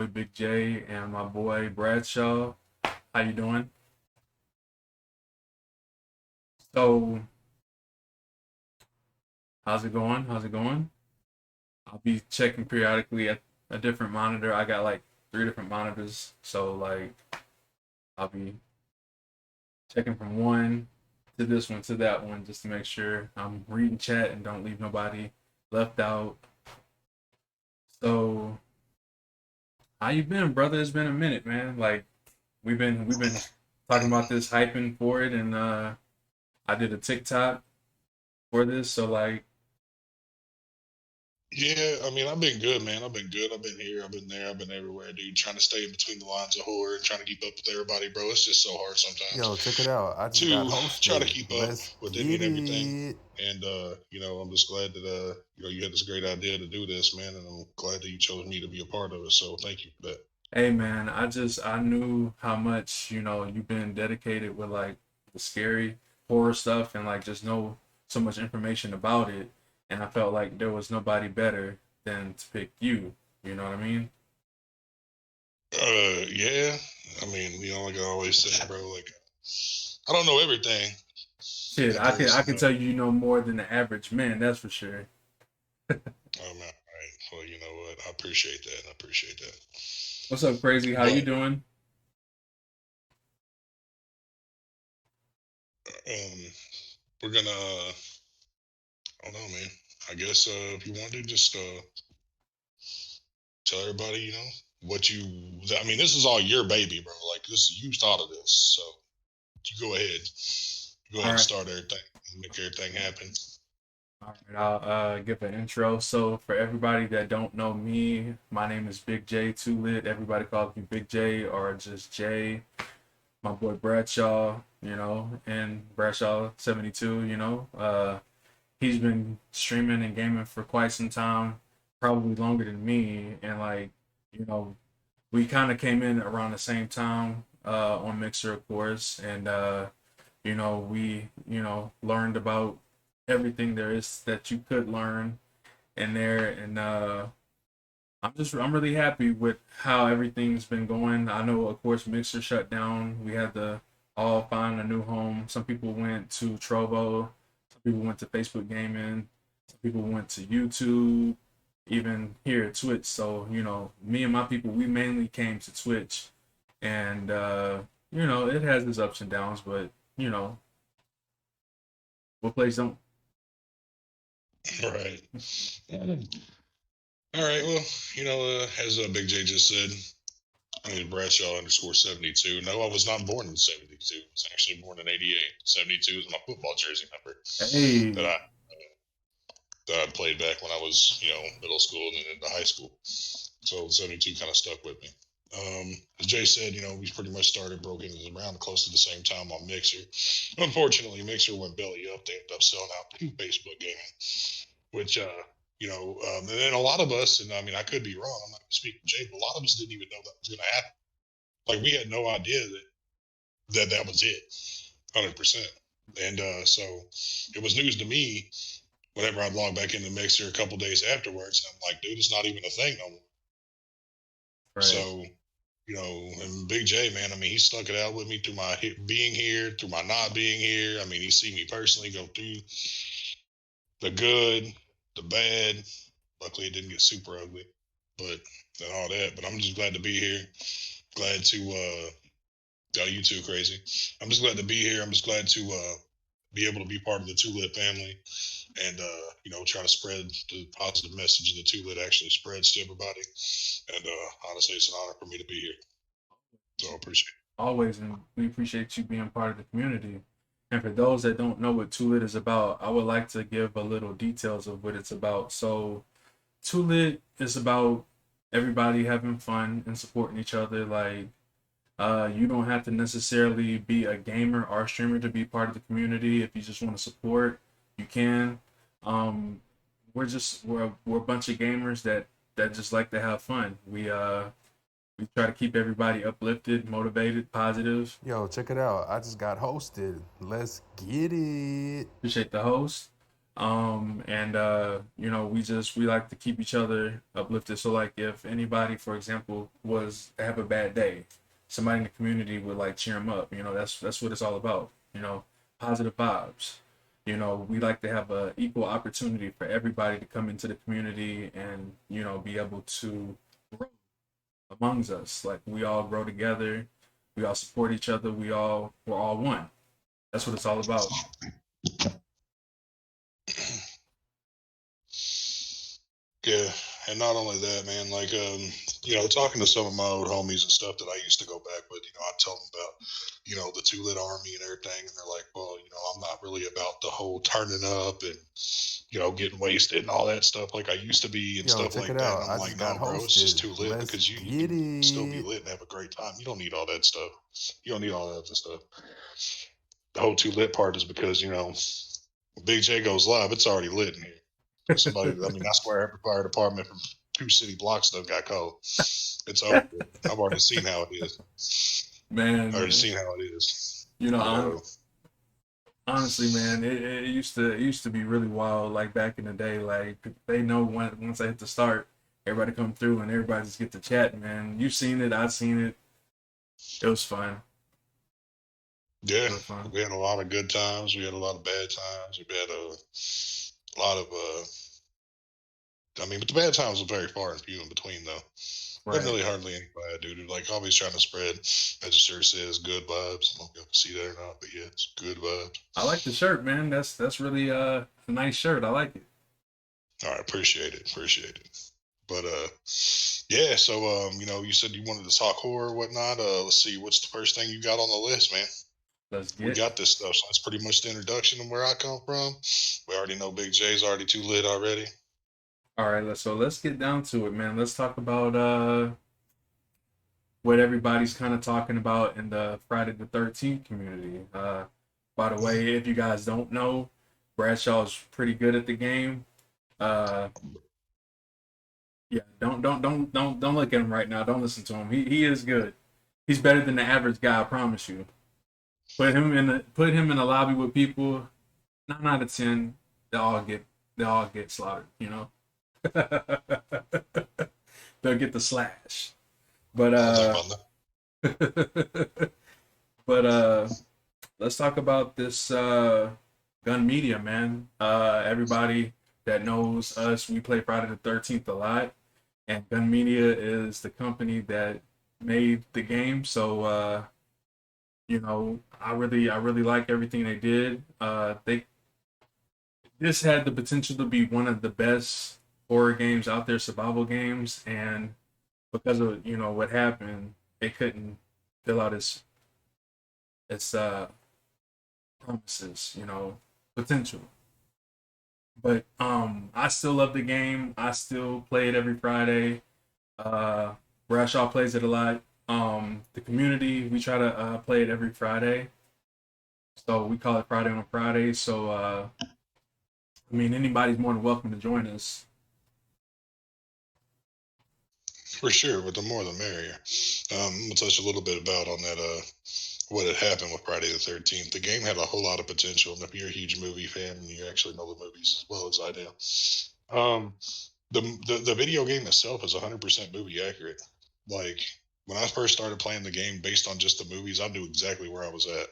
with Big J and my boy Bradshaw. How you doing? So, how's it going? How's it going? I'll be checking periodically at a different monitor. I got like three different monitors, so like I'll be checking from one to this one to that one just to make sure I'm reading chat and don't leave nobody left out. So, how you been, brother? It's been a minute, man. Like we've been talking about this, hyping for it, and I did a TikTok for this. So like, Yeah, I mean, I've been good, man. I've been good. I've been here. I've been there. I've been everywhere, dude. Trying to stay in between the lines of horror and trying to keep up with everybody, bro. It's just so hard Yo, sometimes check it out. I just got to try to hosted. keep up Let's with any get and everything. it. And I'm just glad that you had this great idea to do this, man. And I'm glad that you chose me to be a part of it. So thank you for that. hey man, I knew how much you've been dedicated with like the scary horror stuff and like just know so much information about it, and I felt like there was nobody better than to pick you. You know what I mean? Yeah. I mean, like I always say, bro. Like I don't know everything, Shit, but I can there's, I can tell you know more than the average man. That's for sure. all right. Well, you know what? I appreciate that. I appreciate that. What's up, crazy? How you But doing? um, we're gonna I don't know, man. I guess if you want to just tell everybody, what you. I mean, this is all your baby, bro. Like this, you thought of this, so you go ahead. Go All ahead and right. start everything. Make everything happen. All right, I'll give an intro. So, for everybody that don't know me, my name is Big J Too Lit. Everybody calls me Big J or just J. My boy Bradshaw, and Bradshaw 72. He's been streaming and gaming for quite some time, probably longer than me. And like, you know, we kind of came in around the same time on Mixer, of course, and we learned about everything there is that you could learn in there, and I'm really happy with how everything's been going. I know, of course, Mixer shut down. We had to all find a new home. Some people went to Trovo, some people went to Facebook Gaming, some people went to YouTube, even here at Twitch. So me and my people, we mainly came to Twitch, and it has its ups and downs, but you know, what plays don't. All right. All right. Well, as Big J just said, I mean Bradshaw underscore 72. No, I was not born in 72. I was actually born in 88. 72 is my football jersey number that Hey, I played back when I was, middle school and then into high school. So 72 kind of stuck with me. As Jay said, we pretty much started broken around close to the same time on Mixer. Unfortunately, Mixer went belly up. They ended up selling out to Facebook Gaming, which, and then a lot of us, and I mean, I could be wrong. I'm not going to speak for Jay, but a lot of us didn't even know that was going to happen. Like, we had no idea that was it, 100%. And so it was news to me whenever I'd log back into Mixer a couple days afterwards. And I'm like, dude, it's not even a thing no more. right. So and Big J, man, I mean, he stuck it out with me through my being here, through my not being here. I mean, he seen me personally go through the good, the bad. Luckily, it didn't get super ugly, but and all that. But I'm just glad to be here. Glad to, you too, crazy. I'm just glad to be here. I'm just glad to be able to be part of the Two Lit family and, try to spread the positive message that Two Lit actually spreads to everybody. And honestly, it's an honor for me to be here. So I appreciate it. Always, and we appreciate you being part of the community. And for those that don't know what Too Lit is about, I would like to give a little details of what it's about. So, Too Lit is about everybody having fun and supporting each other. Like, you don't have to necessarily be a gamer or a streamer to be part of the community. If you just want to support, you can. Um, we're a bunch of gamers that just like to have fun. We try to keep everybody uplifted, motivated, positive. Yo, check it out. I just got hosted. Let's get it. Appreciate the host. And we like to keep each other uplifted. So like if anybody, for example, was to have a bad day, somebody in the community would like cheer them up. That's what it's all about. Positive vibes. We like to have a equal opportunity for everybody to come into the community and be able to grow amongst us. Like we all grow together, we all support each other, we're all one. That's what it's all about. Yeah, and not only that, man, like talking to some of my old homies and stuff that I used to go back with, I tell them about, the two lit army and everything, and they're like, well, I'm not really about the whole turning up and getting wasted and all that stuff like I used to be and Yo, stuff check like it that. And out. I'm I like, just got no, bro, it's just hosted. too lit Let's because you get can still be it. lit and have a great time. You don't need all that stuff. You don't need all that other stuff. The whole too lit part is because Big J goes live. It's already lit in here. Somebody, I mean, I swear every fire department from 2 city blocks that got called. It's over. I've already seen how it is. I already Man, seen how it is. you know, But honestly, man, it used to be really wild. Like back in the day, like they know once I hit the start, everybody come through and everybody just get to chat. Man, you've seen it, I've seen it. It was fun. yeah, It was fun. we had a lot of good times. We had a lot of bad times. We had a lot of I mean, but the bad times were very far and few in between, though. Wasn't Right. really hardly any bad, dude. Like always trying to spread, as the shirt says, good vibes. I don't know if y'all can see that or not, but yeah, it's good vibes. I like the shirt, man. That's really a nice shirt. I like it. All right, appreciate it. But yeah. So you said you wanted to talk horror or whatnot. Let's see, what's the first thing you got on the list, man? Let's We get. got this stuff. So that's pretty much the introduction of where I come from. We already know Big J's already too lit already. All right, let's get down to it, man. Let's talk about what everybody's kind of talking about in the Friday the 13th community. By the way, if you guys don't know, Bradshaw's pretty good at the game. Uh, yeah, don't look at him right now. Don't listen to him. He is good. He's better than the average guy. I promise you. Put him in a lobby with people. 9 out of 10, they all get slaughtered. They'll get the slash. But I don't know about that. but let's talk about this gun media, man. Everybody that knows us, we play Friday the 13th a lot, and Gun Media is the company that made the game. So I really like everything they did. They This had the potential to be one of the best horror games out there, survival games, and because of what happened, it couldn't fill out its promises, potential. But I still love the game. I still play it every Friday. Uh, Bradshaw plays it a lot. The community, we try to play it every Friday. So we call it Friday on Friday. So I mean, anybody's more than welcome to join us. For sure, but the more the merrier. We'll touch a little bit about on that. What had happened with Friday the 13th. The game had a whole lot of potential, and if you're a huge movie fan and you actually know the movies as well as I do, the video game itself is 100% movie accurate. Like when I first started playing the game based on just the movies, I knew exactly where I was at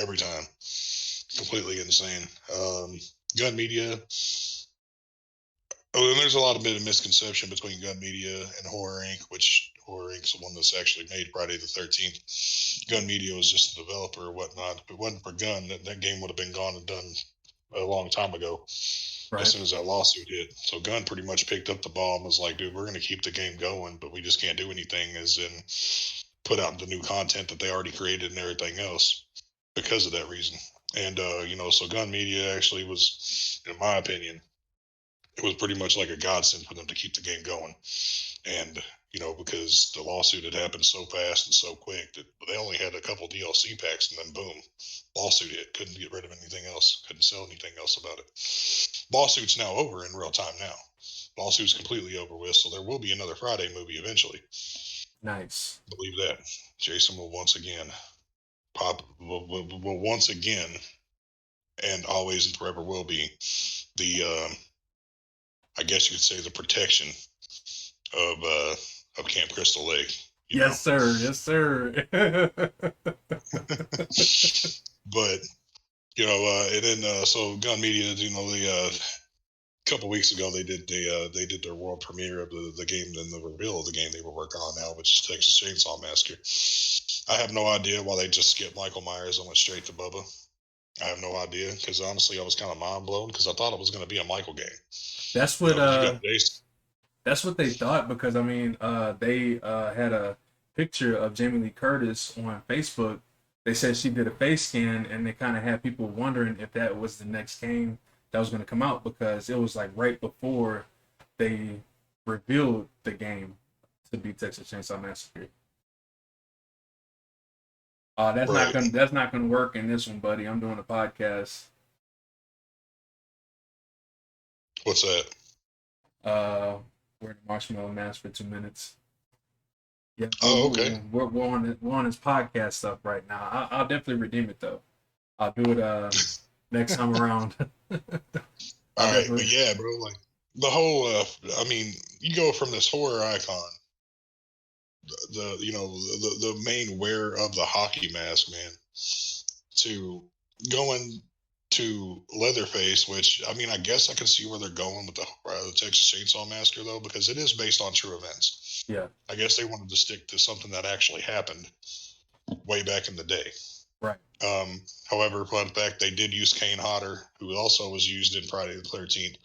every time. Completely insane. Gun Media. Oh, and there's a lot of bit of misconception between Gun Media and Horror Inc., which Horror Inc.'s the one that's actually made Friday the 13th. Gun Media was just a developer or whatnot. If it wasn't for Gun, that game would have been gone and done a long time ago as Right. soon as that lawsuit hit. So Gun pretty much picked up the ball and was like, dude, we're going to keep the game going, but we just can't do anything as in put out the new content that they already created and everything else because of that reason. And, so Gun Media actually was, in my opinion, it was pretty much like a godsend for them to keep the game going. And, because the lawsuit had happened so fast and so quick that they only had a couple DLC packs and then boom, lawsuit hit. Couldn't get rid of anything else. Couldn't sell anything else about it. Lawsuit's now over in real time now. Lawsuit's completely over with, so there will be another Friday movie eventually. Nice. Believe that. Jason will once again pop will once again and always and forever will be the, I guess you could say, the protection of Camp Crystal Lake. You know, Yes, sir. Yes, sir. but and then so Gun Media, the couple weeks ago they did their world premiere of the game and the reveal of the game they were working on now, which is Texas Chainsaw Massacre. I have no idea why they just skipped Michael Myers and went straight to Bubba. I have no idea because honestly, I was kind of mind blown because I thought it was going to be a Michael game. That's You what know, because you got Jason. that's what they thought, because I mean, they had a picture of Jamie Lee Curtis on Facebook. They said she did a face scan, and they kind of had people wondering if that was the next game that was going to come out, because it was like right before they revealed the game to be Texas Chainsaw Massacre. Right. That's not gonna work in this one, buddy. I'm doing a podcast. What's that? Uh, we're in the Marshmallow Mass for 2 minutes. Yeah, Oh, okay. we're on this podcast stuff right now. I'll definitely redeem it though. I'll do it next time around. I'll All right, but definitely. yeah, bro, like the whole I mean, you go from this horror icon, the main wearer of the hockey mask, man, to going to Leatherface, which I mean, I guess I can see where they're going with the Texas Chainsaw Massacre though, because it is based on true events. Yeah, I guess they wanted to stick to something that actually happened way back in the day. right. However, fun fact, they did use Kane Hodder, who also was used in Friday the 13th,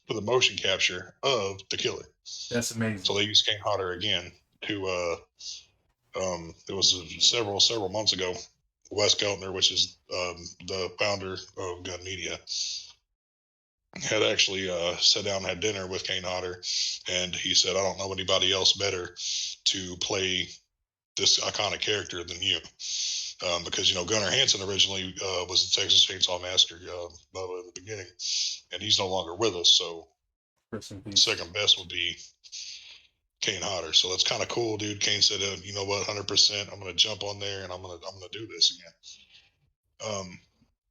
for the motion capture of the killer. That's So amazing. they used Kane Hodder again to, it was several months ago. Wes Geltner, which is the founder of Gun Media, had actually sat down and had dinner with Kane Hodder, and he said, "I don't know anybody else better to play this iconic character than you." Because Gunnar Hansen originally was the Texas Chainsaw Massacre in the beginning, and he's no longer with us. So Rest in peace. second best would be Kane Hodder. So that's kind of cool, dude. Kane said, "You know what, 100%. I'm gonna jump on there, and I'm gonna do this again."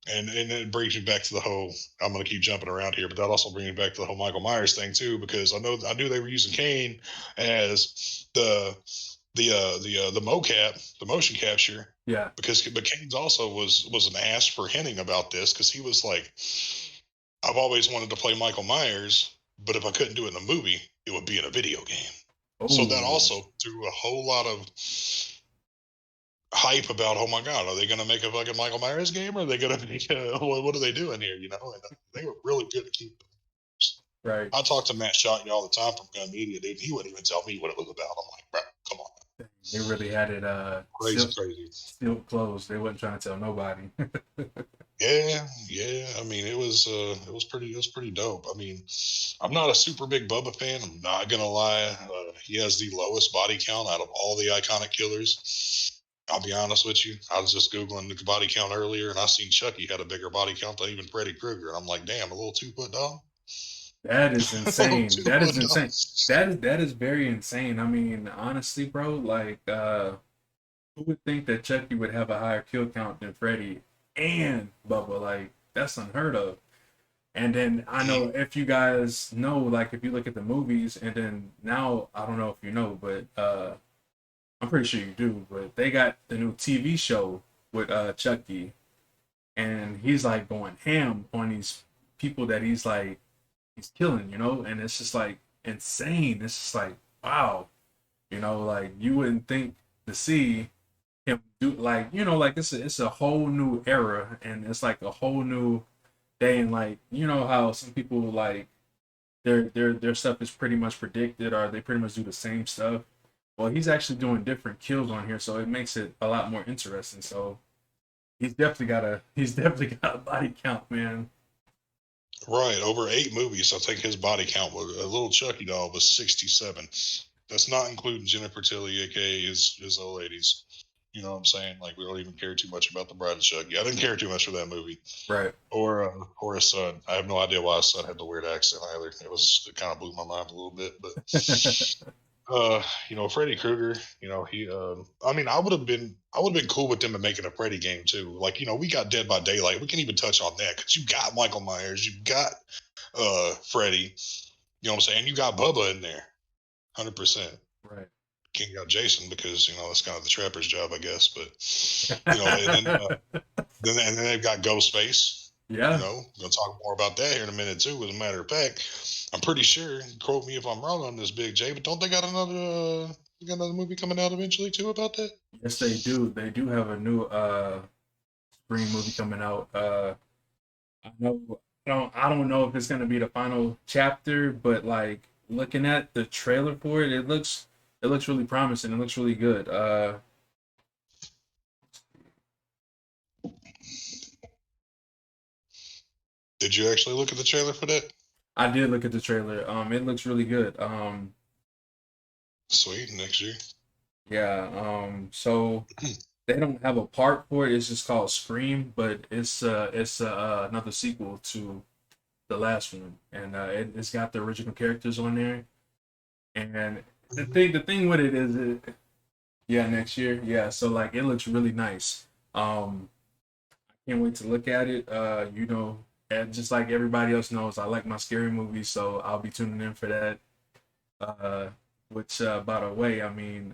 And it brings me back to the whole. I'm gonna keep jumping around here, but that also brings me back to the whole Michael Myers thing too, because I knew they were using Kane as the mocap, the motion capture, Yeah. but Kane's also was an ass for hinting about this because he was like, I've always wanted to play Michael Myers, but if I couldn't do it in a movie, it would be in a video game. So that Oh, also threw a whole lot of hype about, oh my god, are they going to make a fucking Michael Myers game? Or are they going to make what are they doing here? And they were really good at keeping. right. I talk to Matt Shotty all the time from Gun Media, dude. He wouldn't even tell me what it was about. I'm like, bro, come on, They really had it crazy, crazy. still closed. They wasn't trying to tell nobody. Yeah, yeah. I mean, it was pretty dope. I mean, I'm not a super big Bubba fan. I'm not gonna lie. He has the lowest body count out of all the iconic killers. I'll be honest with you. I was just googling the body count earlier, and I seen Chucky had a bigger body count than even Freddy Krueger. And I'm like, damn, a little 2 foot dog, That is a little insane. two That is foot dog. insane. That is very insane. I mean, honestly, bro, like who would think that Chucky would have a higher kill count than Freddy and Bubba? Like that's unheard of. And then I know, if you guys know, like if you look at the movies, and then now I don't know if you know, but I'm pretty sure you do. But they got the new TV show with Chucky, and he's like going ham on these people that he's killing, and it's just like insane. It's just like wow, like you wouldn't think to see him do, like, like it's a whole new era, and it's like a whole new day. And like, how some people like their stuff is pretty much predicted, or they pretty much do the same stuff. Well, he's actually doing different kills on here, so it makes it a lot more interesting. So he's definitely got a body count, man. Right, over 8 movies. I think his body count was a little Chucky doll was 67. That's not including Jennifer Tilly, aka his old ladies. You know what I'm saying? Like we don't even care too much about the Bride of Chucky. I didn't care too much for that movie, Right. or his son. I have no idea why his son had the weird accent either. It kind of blew my mind a little bit, but Freddy Krueger, I mean, I would have been cool with them making a Freddy game too. Like, we got Dead by Daylight. We can even touch on that because you got Michael Myers, you got Freddy. You know what I'm saying? You got Bubba in there, 100%. Right. King got Jason because that's kind of the trapper's job, I guess. But and then they've got Ghostface. Yeah. Gonna talk more about that here in a minute too. As a matter of fact, I'm pretty sure. Quote me if I'm wrong on this, Big J. But don't they got another movie coming out eventually too about that? Yes, they do. They do have a new Scream movie coming out. I know I don't know if it's gonna be the final chapter, but like looking at the trailer for it, it looks really promising. It looks really good. Did you actually look at the trailer for that? I did look at the trailer. It looks really good. Sweet, next year. Yeah. So they don't have a part for it. It's just called Scream, but it's another sequel to the last one, and it's got the original characters on there. And the thing with it is, yeah, next year, yeah. So like, it looks really nice. I can't wait to look at it. And just like everybody else knows, I like my scary movies, so I'll be tuning in for that. Uh, which, by the way, I mean,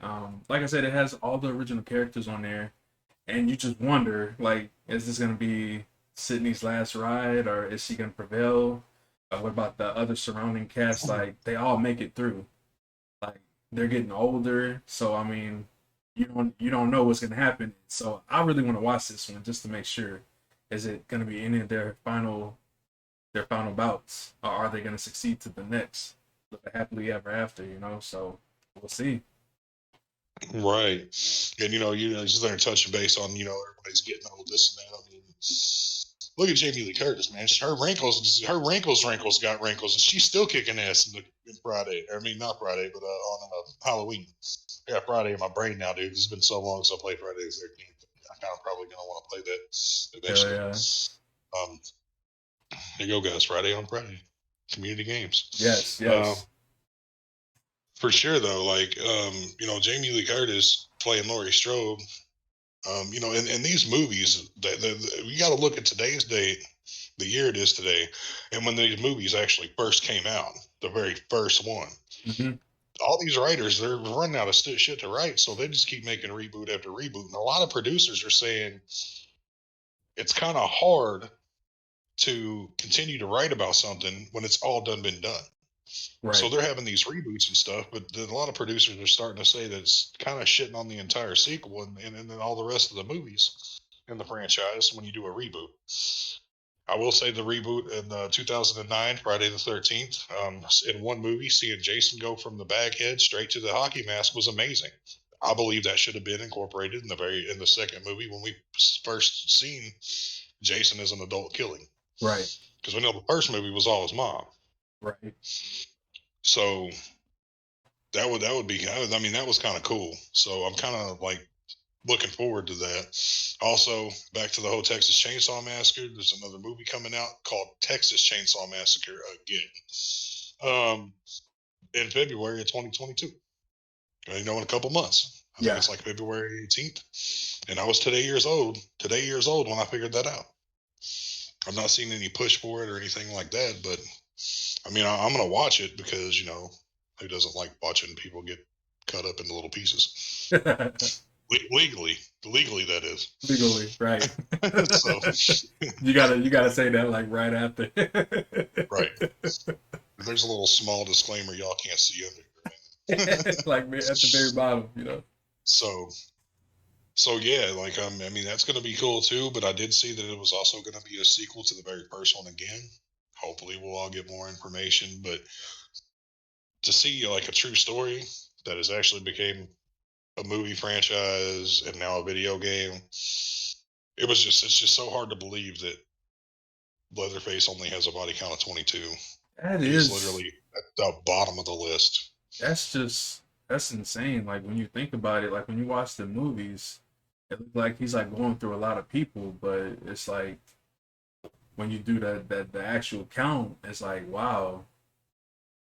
like I said, it has all the original characters on there, and you just wonder, like, is this gonna be Sydney's last ride, or is she gonna prevail? What about the other surrounding cast? Like, they all make it through. Like, they're getting older, so I mean, you don't know what's gonna happen. So I really want to watch this one just to make sure. Is it gonna be any of their final bouts, or are they gonna succeed to the next, live a happily ever after? So we'll see. Right. And just there touching base on, everybody's getting old, this and that. I mean, look at Jamie Lee Curtis, man. Her wrinkles got wrinkles, and she's still kicking ass in Friday. I mean, not Friday, but on Halloween. I got Friday in my brain now, dude. It's been so long since I played Friday the 13th. I kind of probably gonna want to play that Hell eventually. yeah. Um, here you go, guys. Friday on Friday, community games. Yes, yes. For sure, though, like Jamie Lee Curtis playing Laurie Strode. In these movies, you got to look at today's date, the year it is today, and when these movies actually first came out, the very first one. Hmm. All these writers, they're running out of shit to write, so they just keep making reboot after reboot. And a lot of producers are saying it's kind of hard to continue to write about something when it's all been done. So Right. they're having these reboots and stuff, but then a lot of producers are starting to say that it's kind of shitting on the entire sequel and then all the rest of the movies in the franchise when you do a reboot. I will say the reboot in 2009, Friday the 13th, in one movie, seeing Jason go from the baghead straight to the hockey mask was amazing. I believe that should have been incorporated in the second movie when we first seen Jason as an adult killing. Right. Because we know the first movie was all his mom. Right. So that would be, I mean, that was kind of cool. So I'm kind of like looking forward to that. Also, back to the whole Texas Chainsaw Massacre. There's another movie coming out called Texas Chainsaw Massacre again, um, in February of 2022. In a couple months. I think Yeah. it's like February 18th. And I was Today years old when I figured that out. I've not seen any push for it or anything like that, but I mean, I'm gonna watch it because who doesn't like watching people get cut up into little pieces legally that is. Legally, right. So You gotta say that like right after. right, there's a little small disclaimer y'all can't see under. Like at the very bottom. So yeah, like I mean that's gonna be cool too. But I did see that it was also gonna be a sequel to the very first one again. Hopefully, we'll all get more information. But to see like a true story that has actually became a movie franchise and now a video game, it's just so hard to believe that Leatherface only has a body count of 22. That He's is literally at the bottom of the list. that's insane. Like when you think about it, like when you watch the movies, it looks like he's like going through a lot of people, but it's like when you do that the actual count, it's like wow,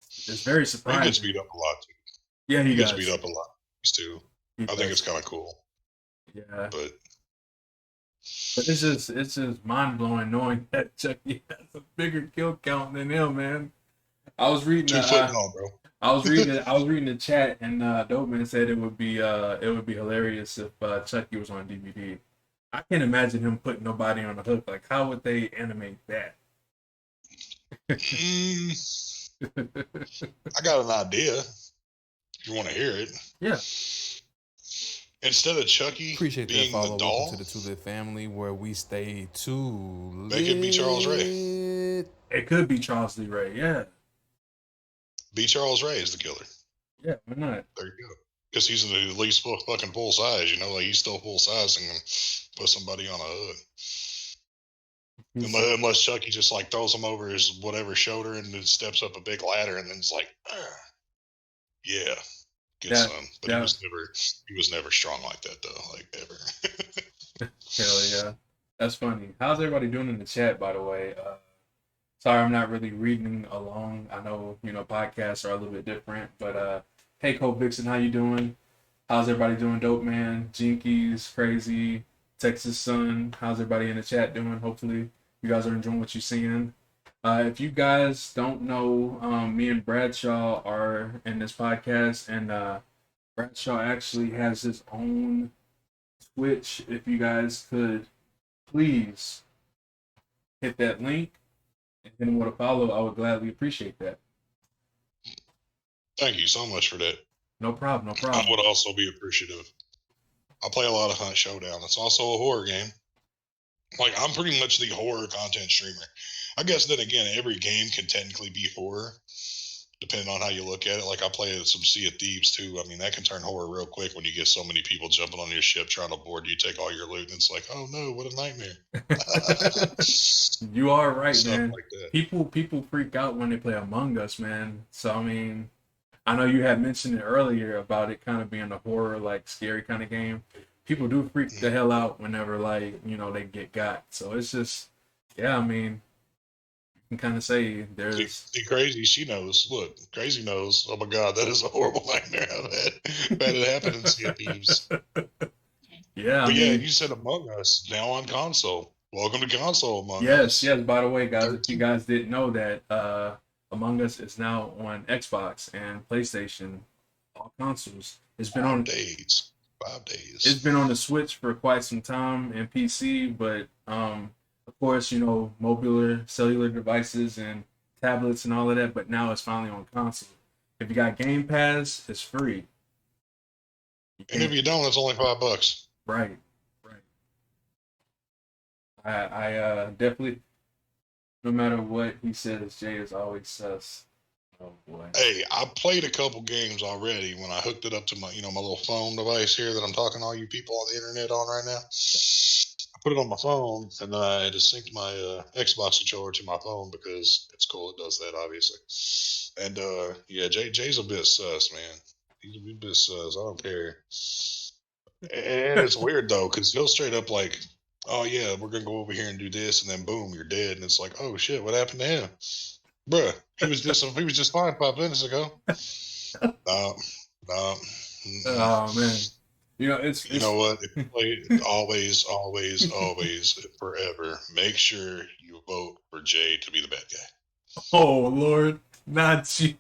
it's very He gets surprising. beat up a lot too. Yeah, he He gets beat does. up a lot too. He I think it's does. kind of cool, Yeah. but But it's just mind blowing knowing that Chucky has a bigger kill count than him, man. I was reading the 2 foot no, bro. I was reading the chat, and Dope Man said it would be hilarious if Chucky was on DVD. I can't imagine him putting nobody on the hook. Like, how would they animate that? Mm, I got an idea. If you want to hear it, Yeah, instead of Chucky Appreciate that being the follow. Welcome to doll, the Two Lit family where we stay too make it be Charles Ray. lit. it could be Charles Lee Ray. Yeah, Be Charles Ray is the killer. yeah, why not? There you go. Because he's at least fucking full size, you know, like he's still full size and can put somebody on a hook. Unless Chucky just like throws him over his whatever shoulder and then steps up a big ladder and then it's like, yeah, good That, son. But that, he was never strong like that though, like ever. hell yeah, that's funny. How's everybody doing in the chat, by the way? Sorry, I'm not really reading along. I know podcasts are a little bit different, but hey, Cole Vixen, how you doing? How's everybody doing? Dope Man, Jinkies, Crazy, Texas Sun. How's everybody in the chat doing? Hopefully, you guys are enjoying what you're seeing. If you guys don't know, me and Bradshaw are in this podcast, and Bradshaw actually has his own Twitch. If you guys could please hit that link and hit him with a follow, I would gladly appreciate that. Thank you so much for that. No problem, no problem. I would also be appreciative. I play a lot of Hunt Showdown. It's also a horror game. Like, I'm pretty much the horror content streamer. I guess then again, every game can technically be horror, depending on how you look at it. Like, I play some Sea of Thieves too. I mean, that can turn horror real quick when you get so many people jumping on your ship trying to board you, take all your loot, and it's like, oh no, what a nightmare. You are right, Stuff man. like that. People freak out when they play Among Us, man. So I mean, I know you had mentioned it earlier about it kind of being a horror, like scary kind of game. People do freak the hell out whenever they get got. So it's just, yeah, I mean, you can kind of say there's. See, Crazy, she knows. Look, Crazy knows. Oh my God, that is a horrible nightmare I've had. Had it happen in Sea of Thieves. Yeah, But yeah, you said Among Us now on console. Welcome to console, Among Us. yes. By the way, guys, if you guys didn't know that, Among Us is now on Xbox and PlayStation, all consoles. It's been on 5 days. It's been on the Switch for quite some time and PC, but of course, mobile cellular devices and tablets and all of that. But now it's finally on console. If you got Game Pass, it's free. And if you don't, it's only $5. Right. I definitely, no matter what he says, Jay is always sus. Oh boy. Hey, I played a couple games already when I hooked it up to my, my little phone device here that I'm talking to all you people on the internet on right now. I put it on my phone and then I had to sync my Xbox controller to my phone because it's cool. It does that, obviously. And yeah, Jay's a bit sus, man. He's a bit sus. I don't care. And it's weird though, because he'll straight up like, oh yeah, we're gonna go over here and do this, and then boom, you're dead, and it's like, oh shit, what happened to him, bruh? He was just fine 5 minutes ago. No. Oh man, it's you know what? If you play always, forever, make sure you vote for Jay to be the bad guy. Oh Lord, not you.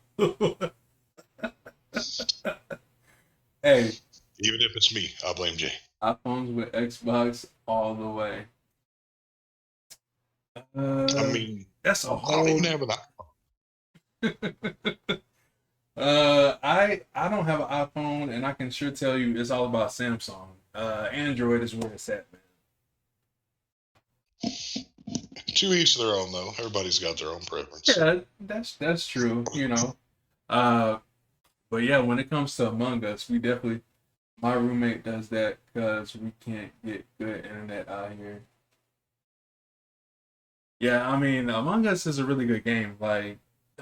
Hey. Even if it's me, I'll blame Jay. iPhones with Xbox all the way. I mean, that's a whole. I don't even have an iPhone. I don't have an iPhone, and I can sure tell you it's all about Samsung. Android is where it's at, man. To each their own, though. Everybody's got their own preference. Yeah, that's true. But yeah, when it comes to Among Us, we definitely. My roommate does that because we can't get good internet out here. Yeah, I mean, Among Us is a really good game. Like,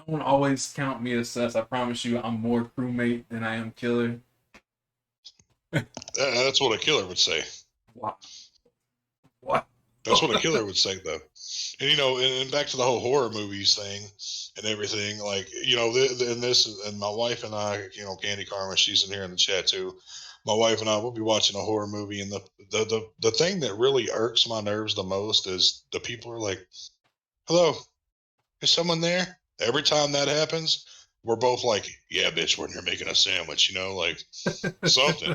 don't always count me as sus. I promise you, I'm more crewmate than I am killer. That's what a killer would say. Wow. What? That's what a killer would say, though. And and back to the whole horror movies thing and everything. Like, and this, and my wife and I, Candy Karma, she's in here in the chat too. My wife and I will be watching a horror movie, and the thing that really irks my nerves the most is the people are like, "Hello, is someone there?" Every time that happens, we're both like, "Yeah, bitch, we're in here making a sandwich," like something.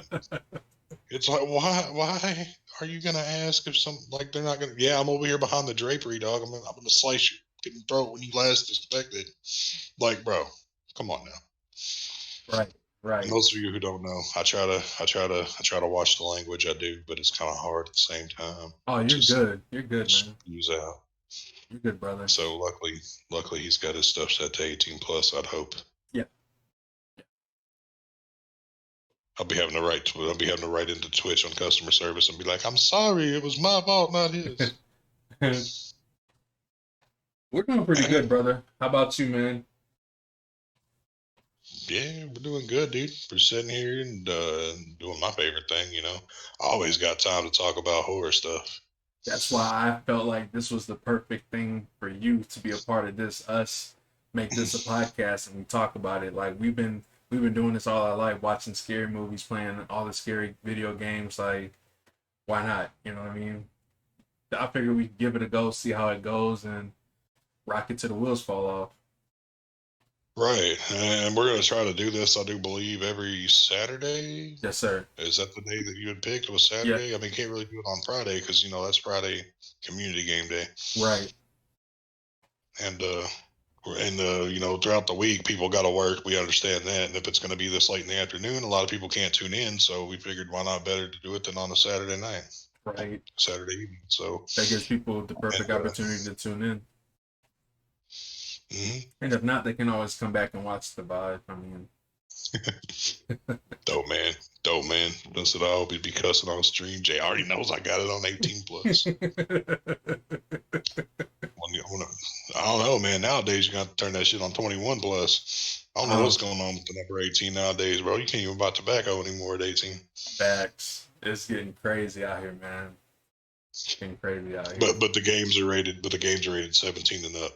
It's like, why are you gonna ask if like they're not gonna? Yeah, I'm over here behind the drapery, dog. I'm gonna slice your fucking throat when you last expected. Like, bro, come on now. Right, And right. those of you who don't know, I try to watch the language. I do, but it's kind of hard at the same time. Oh, you're Just good. You're good, man. use out. You're good, brother. So luckily, he's got his stuff set to 18 plus. I'd hope. Yeah. I'll be having to write into Twitch on customer service and be like, "I'm sorry, it was my fault, not his." We're doing pretty good, brother. How about you, man? Yeah, we're doing good, dude. We're sitting here and doing my favorite thing. I always got time to talk about horror stuff. That's why I felt like this was the perfect thing for you to be a part of this. Us make this a podcast and we talk about it. Like we've been doing this all our life, watching scary movies, playing all the scary video games. Like, why not? You know what I mean? I figured we could give it a go, see how it goes, and rock it till the wheels fall off. Right, and we're gonna try to do this. I do believe every Saturday. Yes, sir. Is that the day that you had picked? Was Saturday? Yeah. I mean, can't really do it on Friday because that's Friday community game day. Right. And throughout the week, people got to work. We understand that, and if it's going to be this late in the afternoon, a lot of people can't tune in. So we figured, why not better to do it than on a Saturday night, Right. Saturday evening. So that gives people the perfect opportunity to tune in. Mm-hmm. And if not, they can always come back and watch the vibe. I mean, dope man. That's what I hope he'd be cussing on stream. Jay already knows I got it on 18 plus. I don't know, man. Nowadays you got to turn that shit on 21 plus. I don't know what's going on with the number 18 nowadays, bro. You can't even buy tobacco anymore at 18. Facts. It's getting crazy out here, man. It's getting crazy out here. But the games are rated 17 and up.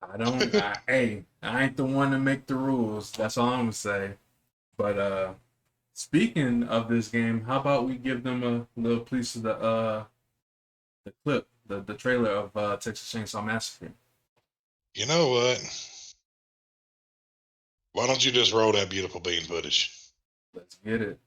I ain't the one to make the rules. That's all I'm gonna say. But speaking of this game, how about we give them a little piece of the clip, the trailer of Texas Chainsaw Massacre. You know what? Why don't you just roll that beautiful bean footage? Let's get it.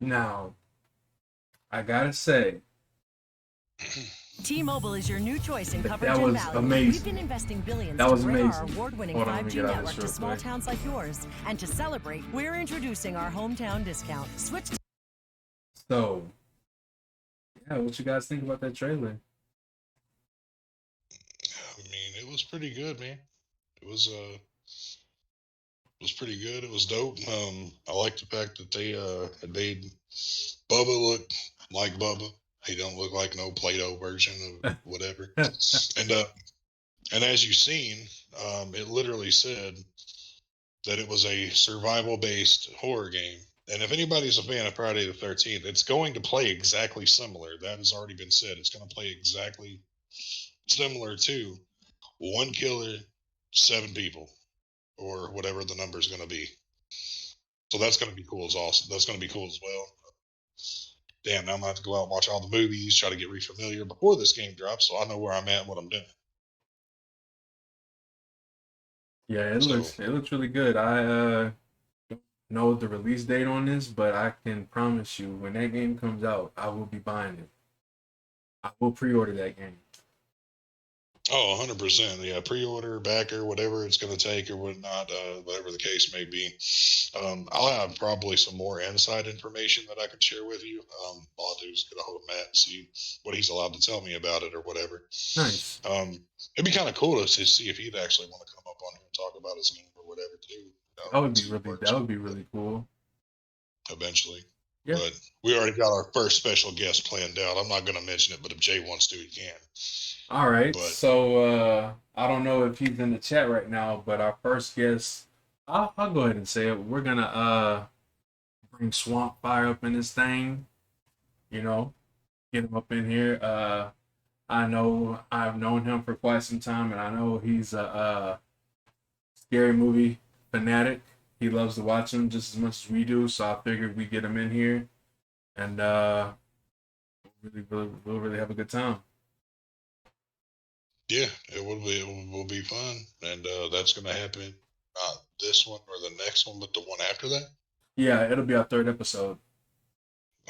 Now, I gotta say, T-Mobile is your new choice in coverage that was and value. amazing. We've been investing billions That was to bring our amazing. award-winning Hold on, let me 5G get out of network this to real small quick. towns like yours. And to celebrate, we're introducing our hometown discount. Switch to So, yeah, what you guys think about that trailer? I mean, it was pretty good, man. It was was pretty good. It was dope. I like the fact that they had made Bubba look like Bubba. He don't look like no Play-Doh version of whatever. And as you've seen, it literally said that it was a survival-based horror game. And if anybody's a fan of Friday the 13th, it's going to play exactly similar. That has already been said. It's going to play exactly similar to one killer, 7 people, or whatever the number is going to be. So that's going to be cool as awesome. That's going to be cool as well. Damn, now I'm going to have to go out and watch all the movies, try to get re-familiar before this game drops so I know where I'm at and what I'm doing. Yeah, it looks really good. I don't know the release date on this, but I can promise you when that game comes out, I will be buying it. I will pre-order that game. Oh, 100%. Yeah, pre-order, backer, whatever it's going to take or whatnot, whatever the case may be. I'll have probably some more inside information that I can share with you. All I'll do is get a hold of Matt and see what he's allowed to tell me about it or whatever. Nice. It'd be kind of cool to see if he'd actually want to come up on here and talk about his game or whatever too. That would be really cool. Eventually. Yeah. But we already got our first special guest planned out. I'm not going to mention it, but if Jay wants to, he can. All right. But So I don't know if he's in the chat right now, but our first guest, I'll go ahead and say it. We're gonna bring Swamp Fire up in this thing. You know, get him up in here. I know I've known him for quite some time, and I know he's a scary movie fanatic. He loves to watch them just as much as we do, so I figured we get him in here, and we'll really have a good time. yeah, it will be fun, and that's going to happen. Not this one or the next one, but the one after that. Yeah, it'll be our third episode.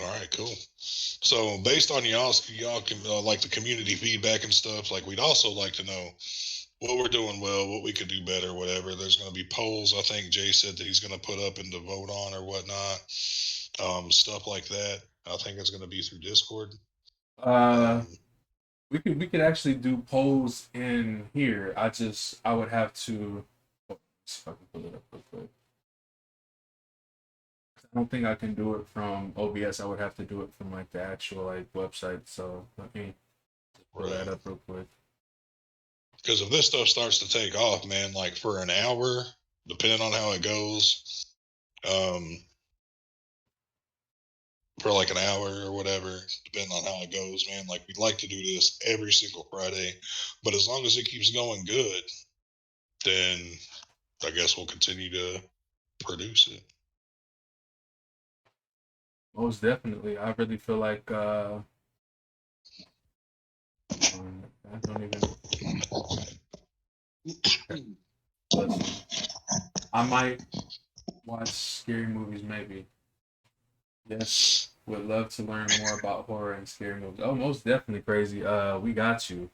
All right, cool. So based on y'all can like the community feedback and stuff. Like we'd also like to know what we're doing well, what we could do better, whatever. There's going to be polls. I think Jay said that he's going to put up and to vote on or whatnot. Stuff like that. I think it's going to be through Discord. We could actually do polls in here. I would have to. Oh, see if I can pull it up real quick. I don't think I can do it from OBS. I would have to do it from like the actual like website. So let me pull that up real quick. Because if this stuff starts to take off, man, like for an hour, depending on how it goes, for like an hour or whatever, depending on how it goes, man, like we'd like to do this every single Friday. But as long as it keeps going good, then I guess we'll continue to produce it. Most definitely. I really feel like I don't even. Listen, I might watch scary movies maybe. Yes, would love to learn more about horror and scary movies. Oh, most definitely, Crazy. We got you.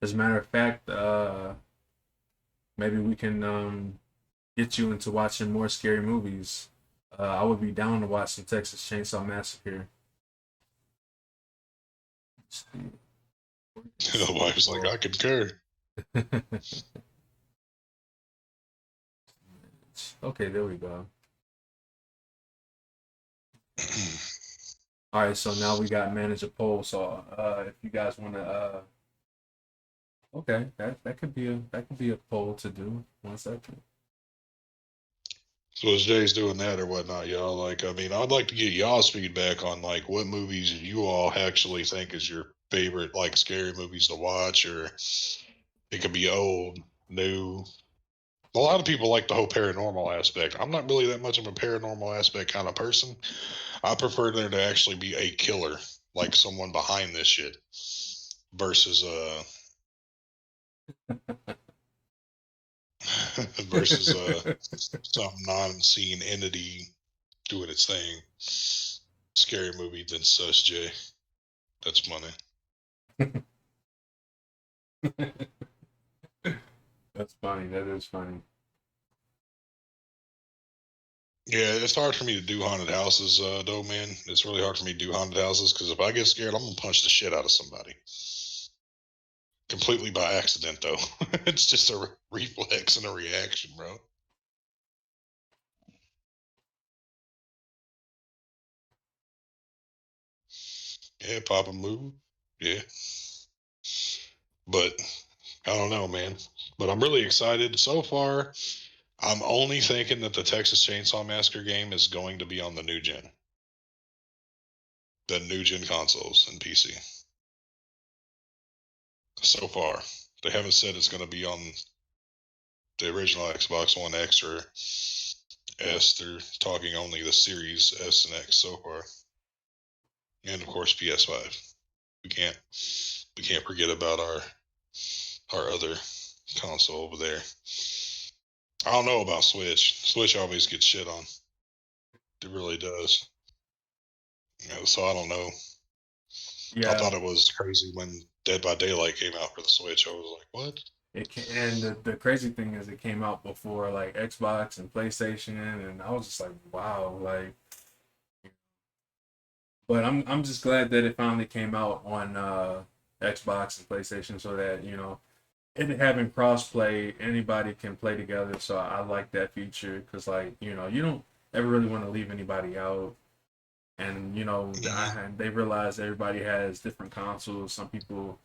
As a matter of fact, maybe we can get you into watching more scary movies. I would be down to watch some Texas Chainsaw Massacre. The wife's like, I concur. Okay, there we go. All right, so now we got manage a poll. So if you guys want to, okay, that could be a poll to do. 1 second. So as Jay's doing that or whatnot, y'all, like, I mean, I'd like to get y'all's feedback on like what movies you all actually think is your favorite, like scary movies to watch, or it could be old, new. A lot of people like the whole paranormal aspect. I'm not really that much of a paranormal aspect kind of person. I prefer there to actually be a killer, like someone behind this shit, versus some non-seen entity doing its thing. Scary movie than sus Jay. That's funny. That's funny. That is funny. Yeah, it's hard for me to do haunted houses, though, man. It's really hard for me to do haunted houses because if I get scared, I'm gonna punch the shit out of somebody. Completely by accident, though. It's just a reflex and a reaction, bro. Yeah, pop and move. Yeah, but I don't know, man. But I'm really excited so far. I'm only thinking that the Texas Chainsaw Massacre game is going to be on the new gen consoles and PC. So far, they haven't said it's going to be on the original Xbox One X or S. They're talking only the Series S and X so far, and of course PS5. We can't we can't forget about our other console over there. I don't know about Switch. Switch always gets shit on. It really does. So I don't know. I Yeah, thought it was crazy when Dead by Daylight came out for the Switch. I was like, what? and the crazy thing is it came out before like Xbox and PlayStation, and I was just like, wow, like. But I'm just glad that it finally came out on Xbox and PlayStation, so that it having crossplay, anybody can play together. So I like that feature because, like, you don't ever really want to leave anybody out. And Hmm. they realize everybody has different consoles. Some people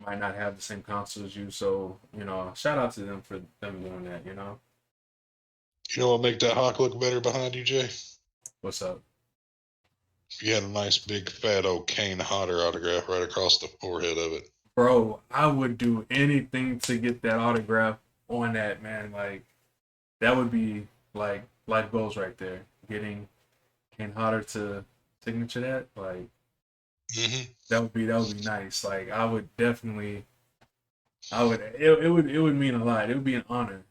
might not have the same console as you, so shout out to them for them doing that. You know what make that hawk look better behind you, Jay? What's up, You had a nice big fat old Kane Hodder autograph right across the forehead of it. bro? I would do anything to get that autograph on that man. Like that would be like life goals right there. Getting Kane Hodder to signature that, like Hmm. that would be nice. Like I would definitely, it would mean a lot. It would be an honor,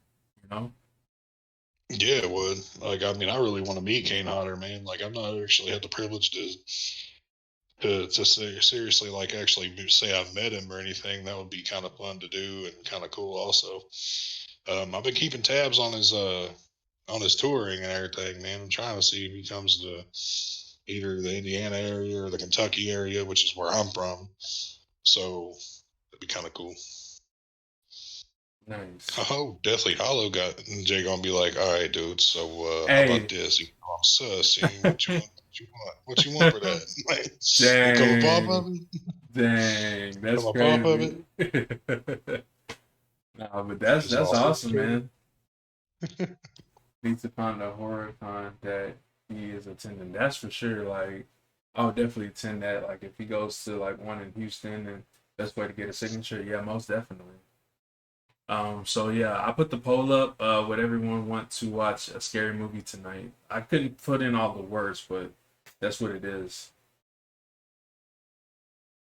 you know. Yeah, it would. Like, I mean, I really want to meet Kane Hodder, man. Like, I've not actually had the privilege to say seriously, like, actually say I've met him or anything. That would be kind of fun to do and kind of cool, also. I've been keeping tabs on his touring and everything, man. I'm trying to see if he comes to either the Indiana area or the Kentucky area, which is where I'm from. So that'd be kind of cool. Nice. Oh, Deathly Hollow got Jay gonna be like, all right, dude. So how about Hey, this? You know, I'm sus. What you want? What you want? What you want for that? Like, become a pop dang, of it? dang, that's Become a pop of it? crazy. Nah, but that's Just that's all awesome, frustrated. man. Need to find a horror con that he is attending. That's for sure. Like, I would definitely attend that. Like, if he goes to like one in Houston and best way to get a signature, yeah, most definitely. So yeah, I put the poll up. Would everyone want to watch a scary movie tonight? I couldn't put in all the words, but that's what it is.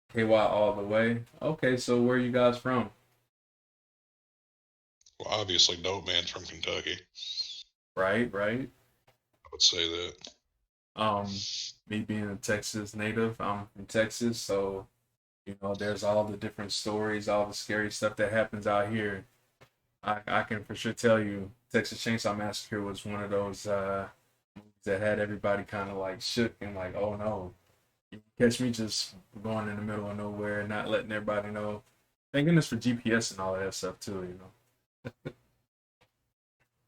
KY all the way. Okay, so where are you guys from? Well, obviously, Dope Man's from Kentucky. Right, right. I would say that. Um, Me being a Texas native, I'm from Texas, so there's all the different stories, all the scary stuff that happens out here. I can for sure tell you, Texas Chainsaw Massacre was one of those movies that had everybody kind of like shook and like, oh no, you catch me just going in the middle of nowhere, not letting everybody know. Thank goodness for GPS and all that stuff too.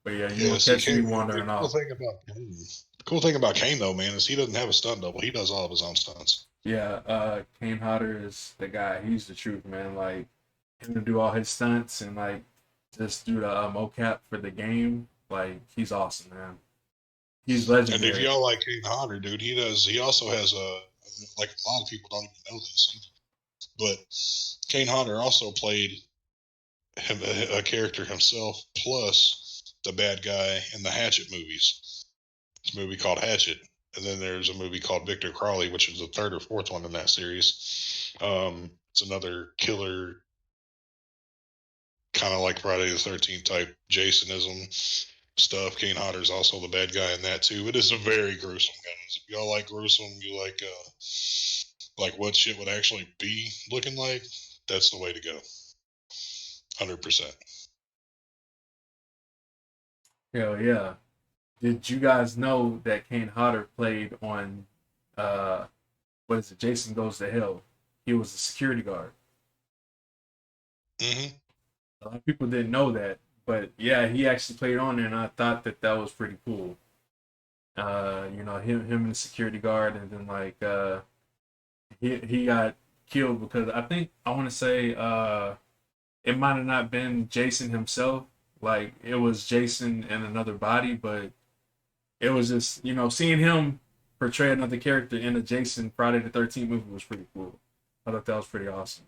But yeah, you Yeah. won't See, catch me Kane, wandering off. the cool thing about Kane though, man, is he doesn't have a stunt double. He does all of his own stunts. Yeah, Kane Hodder is the guy. He's the truth, man. Like him to do all his stunts and like just do the mocap for the game. Like he's awesome, man. He's And if legendary. y'all like Kane Hodder, dude, he does. He also has a like a lot of people don't even know this, but Kane Hodder also played a character himself, plus the bad guy in the Hatchet movies. It's a movie called Hatchet, and then there's a movie called Victor Crawley, which is the third or fourth one in that series. It's another killer, kind of like Friday the 13th type Jasonism stuff. Kane Hodder's also the bad guy in that too. It is a very gruesome, guys. If y'all like gruesome, you like what shit would actually be looking like. That's the way to go. 100%. Hell yeah. Did you guys know that Kane Hodder played on uh what is it? Jason Goes to Hell. He was a security guard. Hmm. A lot of people didn't know that, but yeah, he actually played on there, and I thought that was pretty cool. Him and the security guard, and then like he got killed because I want to say it might have not been Jason himself. Like it was Jason and another body, but it was just seeing him portray another character in a Jason Friday the 13th movie was pretty cool. I thought that was pretty awesome.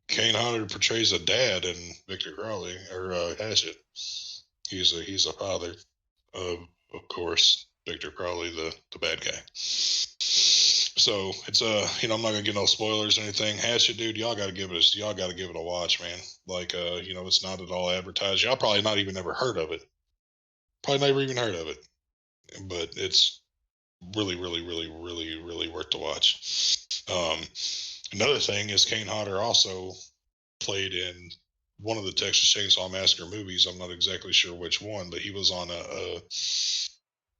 Kane Hodder portrays a dad in Victor Crowley or Hatchet. He's a father of course, Victor Crowley, the bad guy. So it's I'm not gonna give no spoilers or anything. Hatchet, dude, y'all gotta give it a watch, man. Like it's not at all advertised. Y'all probably not even ever heard of it. Probably never even heard of it. But it's really, really, really, really, really worth to watch. Another thing is Kane Hodder also played in one of the Texas Chainsaw Massacre movies. I'm not exactly sure which one, but he was on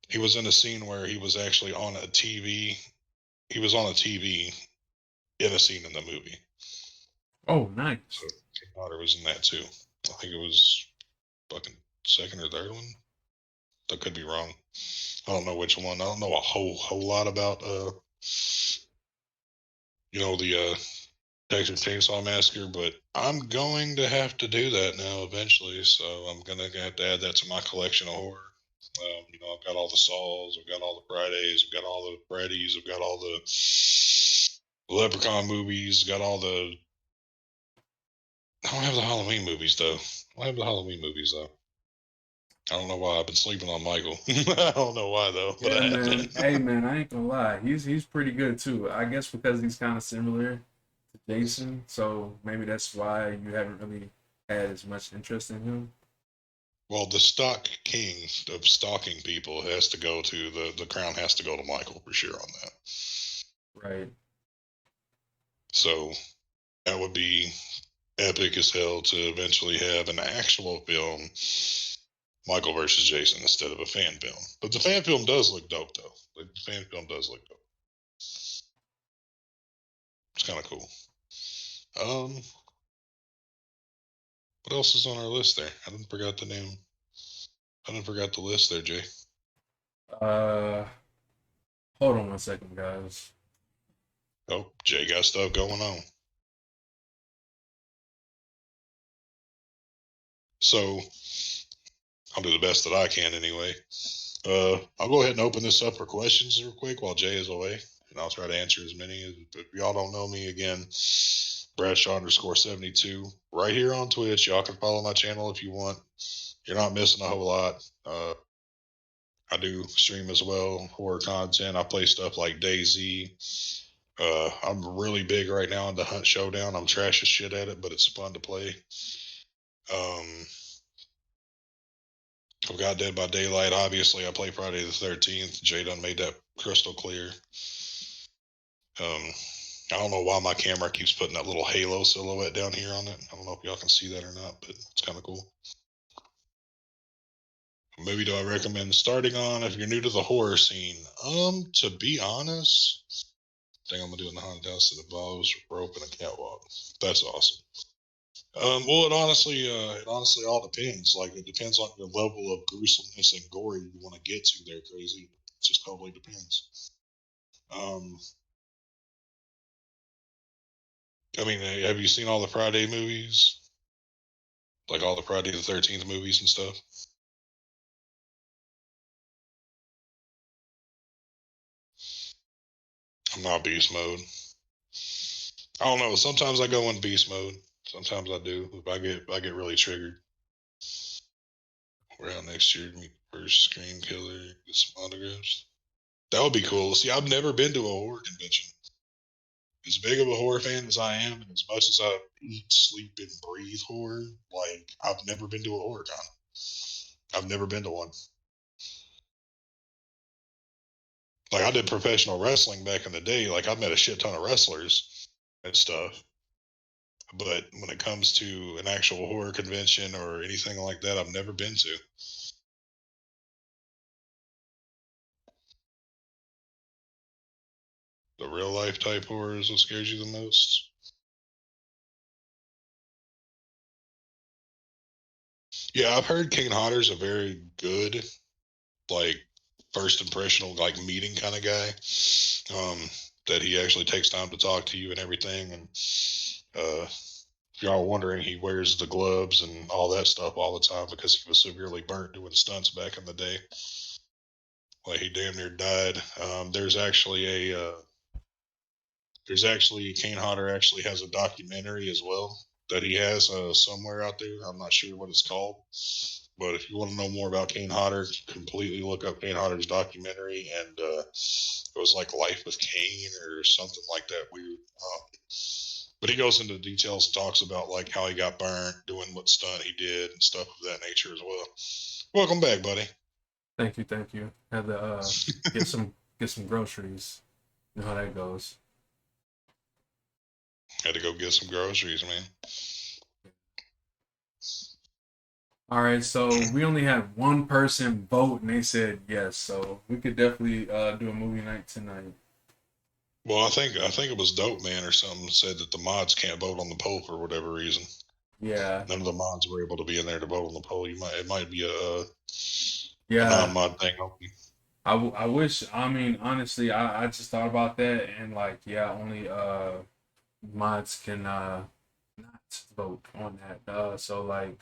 he was in a scene where he was actually on a TV. He was on a TV in a scene in the movie. Oh, nice. So Kane Hodder was in that too. I think it was fucking second or third one. I could be wrong. I don't know which one. I don't know a whole lot about the Texas Chainsaw Massacre, but I'm going to have to do that now eventually. So I'm gonna have to add that to my collection of horror. I've got all the Saws, I've got all the Fridays, I've got all the Freddy's, I've got all the Leprechaun movies, got all the. I don't have the Halloween movies though. I don't know why I've been sleeping on Michael. I don't know why though. But Yeah, man. Hey, man, I ain't gonna lie. He's pretty good too. I guess because he's kind of similar to Jason, so maybe that's why you haven't really had as much interest in him. Well, the stock king of stalking people has to go to the crown has to go to Michael for sure on that. Right. So that would be epic as hell to eventually have an actual film, Michael versus Jason, instead of a fan film. But the fan film does look dope, though. The fan film does look dope. It's kind of cool. What else is on our list there? I didn't forget the name. I didn't forget the list there, Jay. Hold on 1 second, guys. Oh, Jay got stuff going on. So I'll do the best that I can anyway. I'll go ahead and open this up for questions real quick while Jay is away, and I'll try to answer as many. If y'all don't know me, again, Bradshaw_72 right here on Twitch. Y'all can follow my channel if you want. You're not missing a whole lot. I do stream as well, horror content. I play stuff like DayZ. I'm really big right now into Hunt Showdown. I'm trash as shit at it, but it's fun to play. I've got Dead by Daylight. Obviously, I play Friday the 13th. Jay done made that crystal clear. I don't know why my camera keeps putting that little halo silhouette down here on it. I don't know if y'all can see that or not, but it's kind of cool. Movie do I recommend starting on if you're new to the horror scene? To be honest, I think I'm gonna do in the haunted house that involves rope and a catwalk. That's awesome. Well, it honestly all depends. Like, it depends on your level of gruesomeness and gory you want to get to there, Crazy. It just totally depends. I mean, have you seen all the Friday movies? Like all the Friday the 13th movies and stuff? I'm not beast mode. I don't know. Sometimes I go in beast mode. Sometimes I do. If I get really triggered. Around next year, meet first Scream Killer, get some autographs. That would be cool. See, I've never been to a horror convention. As big of a horror fan as I am, and as much as I eat, sleep, and breathe horror, like, I've never been to a horror con. I've never been to one. Like, I did professional wrestling back in the day. Like, I've met a shit ton of wrestlers and stuff. But when it comes to an actual horror convention or anything like that, I've never been to. The real life type horror is what scares you the most? Yeah, I've heard Kane Hodder's a very good, like, first impressional, like, meeting kind of guy. that he actually takes time to talk to you and everything. And if y'all are wondering, he wears the gloves and all that stuff all the time because he was severely burnt doing stunts back in the day. Like he damn near died. There's actually Kane Hodder actually has a documentary as well that he has somewhere out there. I'm not sure what it's called, but if you want to know more about Kane Hodder, completely look up Kane Hodder's documentary, and it was like Life with Kane or something like that weird. But he goes into details, talks about like how he got burnt, doing what stunt he did, and stuff of that nature as well. Welcome back, buddy. Thank you. Had to get some groceries. You know how that goes. Had to go get some groceries, man. All right, so we only had one person vote, and they said yes. So we could definitely do a movie night tonight. Well, I think it was Dope Man or something said that the mods can't vote on the poll for whatever reason. Yeah. None of the mods were able to be in there to vote on the poll. It might be a non-mod thing. I wish. I mean, honestly, I just thought about that, and like, yeah, only mods can not vote on that. So like,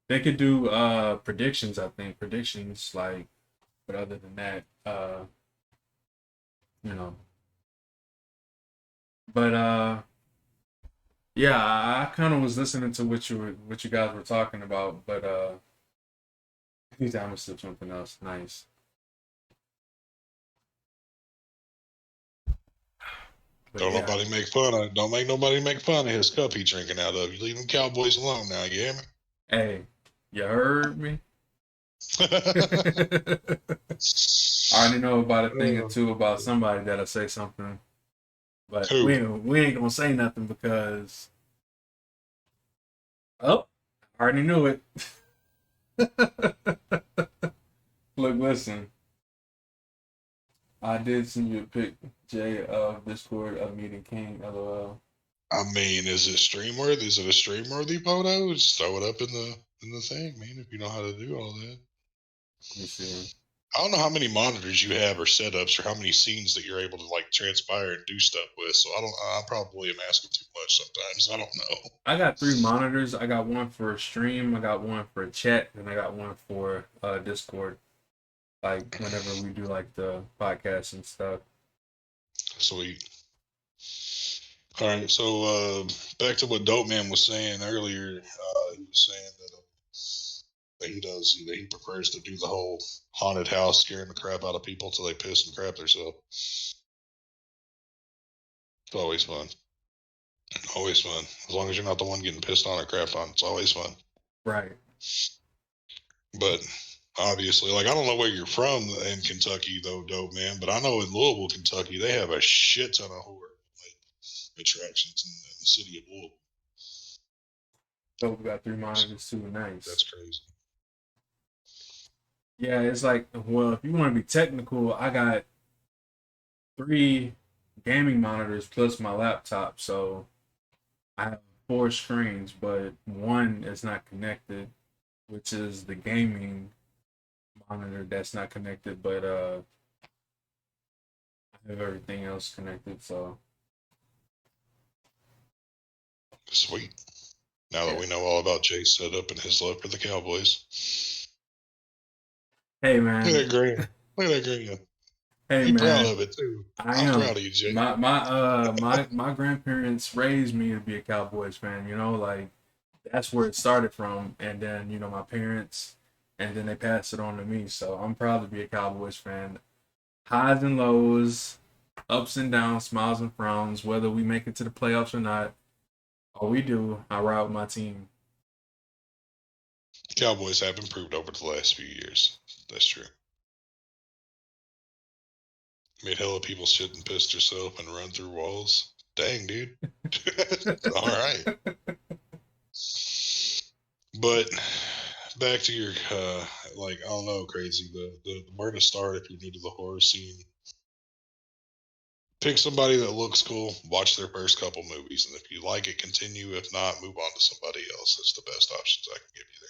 they could do predictions. I think predictions, like, but other than that, you know. But yeah, I kind of was listening to what you guys were talking about, but he's down with something else. Nice. But Don't yeah. nobody make fun of. Don't make nobody make fun of his cup he drinking out of. You leave them Cowboys alone now. You hear me? Hey, you heard me. I already know about a thing or two about somebody that'll say something, but Who? we ain't gonna say nothing because I already knew it. Look, listen. I did send you a pic, Jay, of Discord of meeting King. LOL. I mean, is it stream worthy? Is it a stream worthy photo? Just throw it up in the thing, man. If you know how to do all that. Let me see. I don't know how many monitors you have or setups or how many scenes that you're able to like transpire and do stuff with. So I probably am asking too much sometimes. I don't know. I got 3 monitors. I got one for stream, I got one for chat, and I got one for Discord. Like whenever we do like the podcast and stuff. Sweet. All right, so back to what Dope Man was saying earlier. He was saying that he prefers to do the whole haunted house, scaring the crap out of people till they piss and crap themselves. It's always fun. Always fun. As long as you're not the one getting pissed on or crapped on, it's always fun. Right. But obviously, like, I don't know where you're from in Kentucky, though, Dope Man, but I know in Louisville, Kentucky, they have a shit ton of horror attractions in the city of Louisville. So we got 3 monitors too. Nice. That's crazy. Yeah, it's like, well, if you want to be technical, I got 3 gaming monitors plus my laptop, so I have 4 screens, but one is not connected, which is the gaming monitor that's not connected, but I have everything else connected, so Sweet. Now that we know all about Jay's setup and his love for the Cowboys. Hey man. Look at that grin. Look at that grin. Hey You're man. proud of it too. I'm proud of you, Jay. My grandparents raised me to be a Cowboys fan, you know, like that's where it started from, and then, you know, my parents, and then they passed it on to me, so I'm proud to be a Cowboys fan. Highs and lows, ups and downs, smiles and frowns, whether we make it to the playoffs or not. All we do, I ride with my team. Cowboys have improved over the last few years. That's true. Made hella people shit and piss themselves and run through walls. Dang, dude. All right. But back to your, like, I don't know, crazy. The where to start if you're new to the horror scene. Pick somebody that looks cool, watch their first couple movies, and if you like it, continue. If not, move on to somebody else. That's the best options I can give you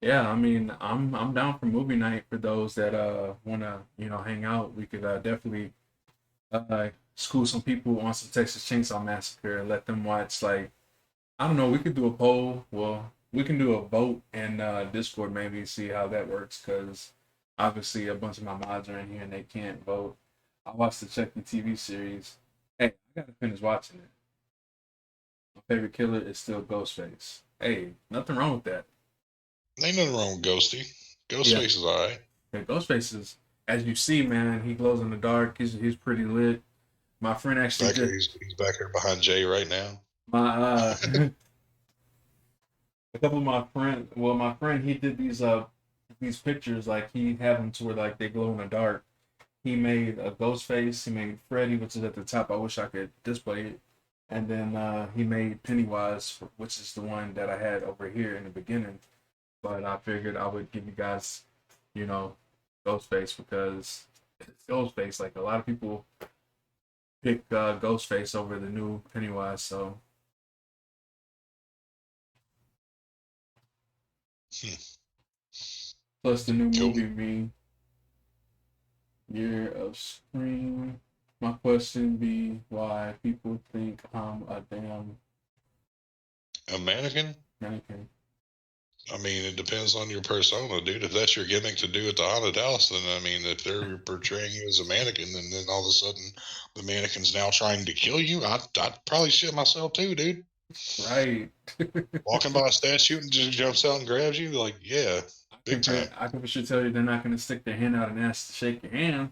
there. Yeah, I mean, I'm down for movie night for those that wanna hang out. We could definitely school some people on some Texas Chainsaw Massacre and let them watch like I don't know. We could do a poll. Well, we can do a vote in Discord maybe see how that works because obviously a bunch of my mods are in here and they can't vote. I watched the Chucky TV series. Hey, I gotta finish watching it. My favorite killer is still Ghostface. Hey, nothing wrong with that. Ain't nothing wrong with Ghosty. Yeah, Ghostface is alright. yeah, Ghostface is, as you see, man, he glows in the dark. He's pretty lit. My friend actually Back here, did he's back here behind Jay right now. my a couple of my friends. Well, my friend he did these pictures like he had them to where like they glow in the dark. He made a ghost face. He made Freddy, which is at the top. I wish I could display it. And then he made Pennywise, which is the one that I had over here in the beginning. But I figured I would give you guys, you know, Ghostface because it's Ghostface. Like a lot of people pick Ghostface over the new Pennywise. So Hmm. plus the new Cool. movie me Year of Scream. My question be why people think I'm a damn A mannequin? mannequin. I mean, it depends on your persona, dude. If that's your gimmick to do at the haunted house, then I mean, if they're portraying you as a mannequin, and then all of a sudden the mannequin's now trying to kill you, I'd probably shit myself too, dude. Right. Walking by a statue and just jumps out and grabs you, like, yeah, big time. I can for sure tell you they're not going to stick their hand out and ask to shake your hand.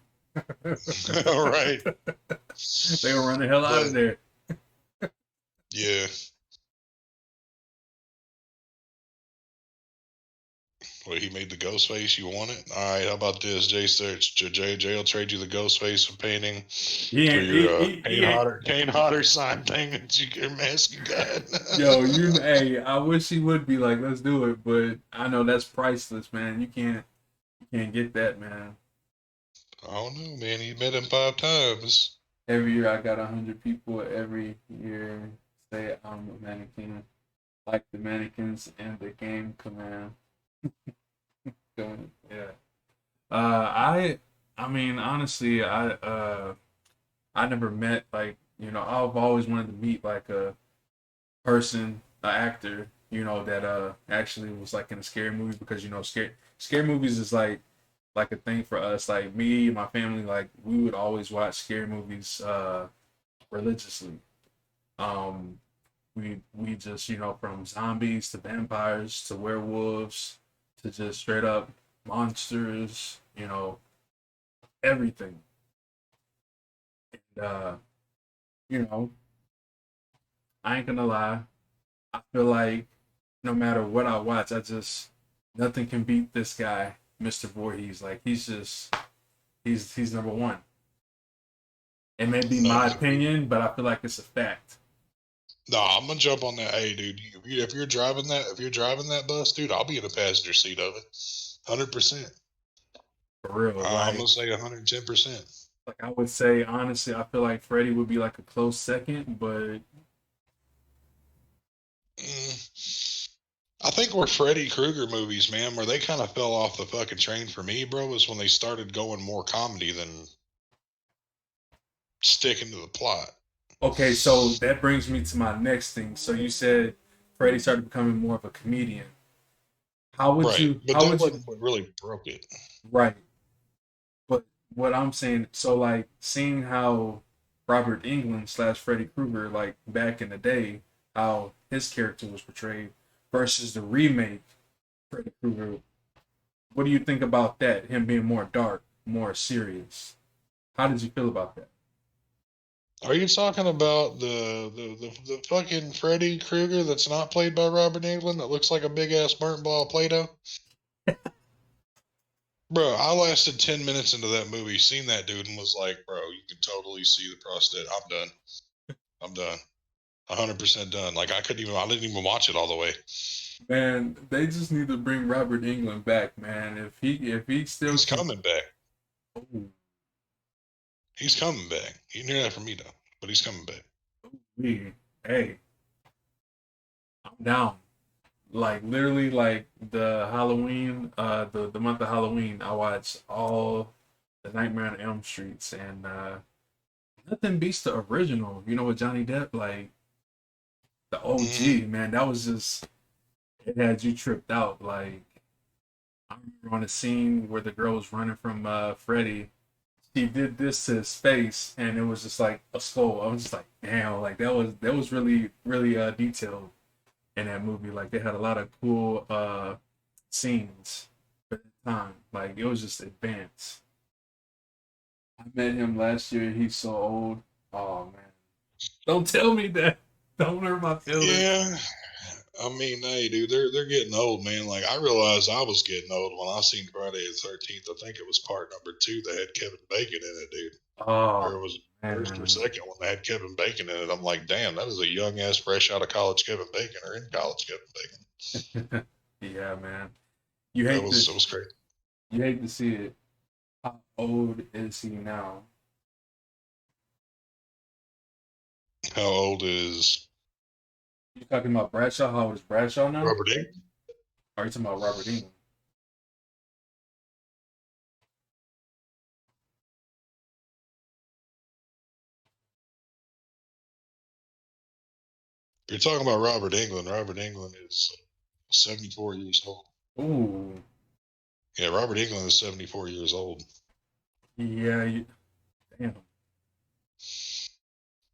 All right, They will run the hell out but of there. yeah. Well, he made the ghost face. You want it? All right. How about this? Jay search. Jay will trade you the ghost face painting He for ain't, your he ain't. Kane Hodder sign thing that your mask you got. Yo, hey, I wish he would be like, let's do it, but I know that's priceless, man. You can't get that, man. I don't know, man. He met him 5 times. Every year I got 100 people. Every year say I'm a mannequin, like the mannequins in the game command. Yeah. I mean, honestly, I never met like I've always wanted to meet like a person, an actor, that actually was like in a scary movie because scary movies is like a thing for us. Like me and my family, like we would always watch scary movies religiously. Um, we just from zombies to vampires to werewolves to just straight up monsters, everything. And you know, I ain't gonna lie. I feel like no matter what I watch, nothing can beat this guy, Mr. Voorhees. Like he's number one. It may be No, my opinion, but I feel like it's a fact. I'm gonna jump on that. Hey, dude, if you're driving that bus, dude, I'll be in the passenger seat of it. 100%. For real. I'm gonna say 110%. Like I would say honestly, I feel like Freddy would be like a close second, but I think where Freddy Krueger movies, man, where they kind of fell off the fucking train for me, bro, was when they started going more comedy than sticking to the plot. okay, so that brings me to my next thing. So you said Freddy started becoming more of a comedian. Right, but How that would you wasn't what really broke it. right? But what I'm saying, so like seeing how Robert Englund slash Freddy Krueger, like back in the day, how his character was portrayed versus the remake Freddy Krueger. What do you think about that? Him being more dark, more serious. How did you feel about that? Are you talking about the fucking Freddy Krueger that's not played by Robert Englund that looks like a big ass burnt ball of Play-Doh? Bro, I lasted 10 minutes into that movie, seen that dude, and was like, bro, you can totally see the prosthetic. I'm done. I'm done. 100% done. Like, I didn't even watch it all the way. Man, they just need to bring Robert Englund back, man. If he still He's can, coming back. oh, He's coming back. You knew that from me, though, but he's coming back. we, hey, I'm down. like literally like the Halloween, the month of Halloween, I watched all the Nightmare on Elm Streets, and nothing beats the original. You know, with Johnny Depp, like the Hmm. OG man, that was just it had you tripped out. Like I remember on the scene where the girl was running from Freddy, she did this to his face, and it was just like a skull. I was just like, damn, like that was really detailed in that movie. Like they had a lot of cool scenes at the time. Like it was just advanced. I met him last year. He's so old. Oh man, don't tell me that. Don't hurt my feelings. Yeah. I mean, hey, dude, they're getting old, man. Like I realized I was getting old when I seen Friday the 13th. I think it was part number two that had Kevin Bacon in it, dude. Or Oh it was first or man, second one that had Kevin Bacon in it. I'm like, damn, that is a young ass, fresh out of college Kevin Bacon or in college Kevin Bacon. yeah, man. You That hate was to that was great. you hate to see it. How old is he now? How old is You talking about Bradshaw? How old is Bradshaw now? Robert Englund? Or are you talking about Robert England? You're talking about Robert Englund. Robert Englund is 74 years old. Ooh, Yeah, Robert Englund is 74 years old. yeah. Damn.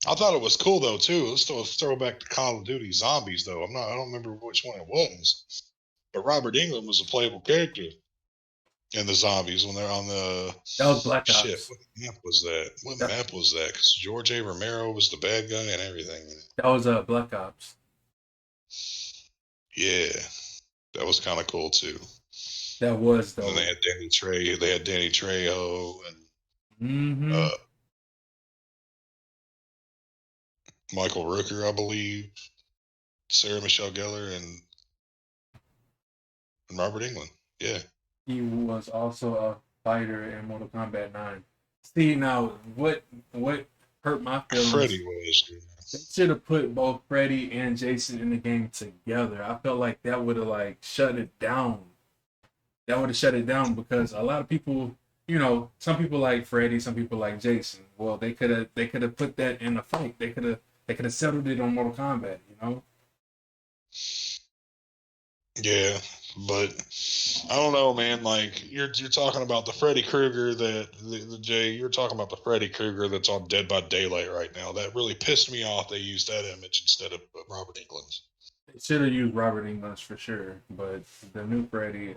I thought it was cool though too. Let's throw a throwback to Call of Duty Zombies though. I don't remember which one it was, but Robert Englund was a playable character in the Zombies when they're on the That was Black shit. Ops. What map was that? What That, map was that? Because George A. Romero was the bad guy and everything. that was Black Ops. Yeah, that was kind of cool too. That was And then they dope. had Danny Trejo. They had Danny Trejo and Mm-hmm. uh, Michael Rooker, I believe, Sarah Michelle Gellar, and Robert Englund. Yeah, He was also a fighter in Mortal Kombat 9. See now, what hurt my feelings? Freddie was. They should have put both Freddy and Jason in the game together. I felt like that would have like shut it down. That would have shut it down because a lot of people, some people like Freddy, some people like Jason. Well, they could have put that in a fight. They could have settled it on Mortal Kombat. Yeah, but I don't know, man. Like you're talking about the Freddy Krueger the Jay. You're talking about the Freddy Krueger that's on Dead by Daylight right now. That really pissed me off. They used that image instead of Robert Englund's. They should have used Robert English for sure, but the new Freddy,